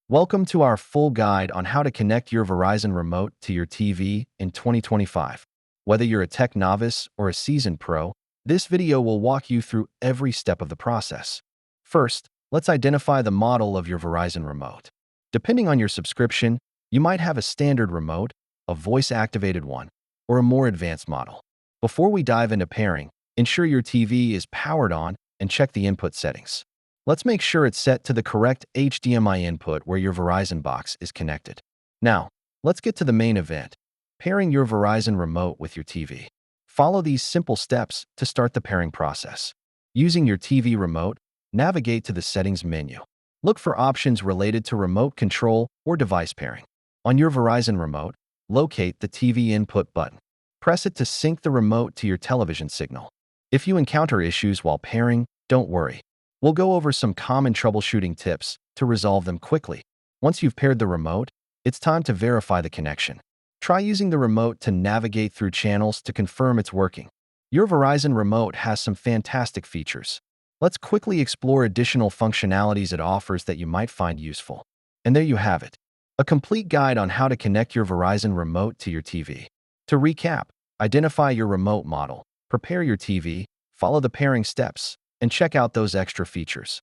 Welcome to our full guide on how to connect your Verizon remote to your TV in 2025. Whether you're a tech novice or a seasoned pro, this video will walk you through every step of the process. First, let's identify the model of your Verizon remote. Depending on your subscription, you might have a standard remote, a voice-activated one, or a more advanced model. Before we dive into pairing, ensure your TV is powered on and check the input settings. Let's make sure it's set to the correct HDMI input where your Verizon box is connected. Now, let's get to the main event, pairing your Verizon remote with your TV. Follow these simple steps to start the pairing process. Using your TV remote, navigate to the Settings menu. Look for options related to remote control or device pairing. On your Verizon remote, locate the TV input button. Press it to sync the remote to your television signal. If you encounter issues while pairing, don't worry. We'll go over some common troubleshooting tips to resolve them quickly. Once you've paired the remote, it's time to verify the connection. Try using the remote to navigate through channels to confirm it's working. Your Verizon remote has some fantastic features. Let's quickly explore additional functionalities it offers that you might find useful. And there you have it, a complete guide on how to connect your Verizon remote to your TV. To recap, identify your remote model, prepare your TV, follow the pairing steps, and check out those extra features.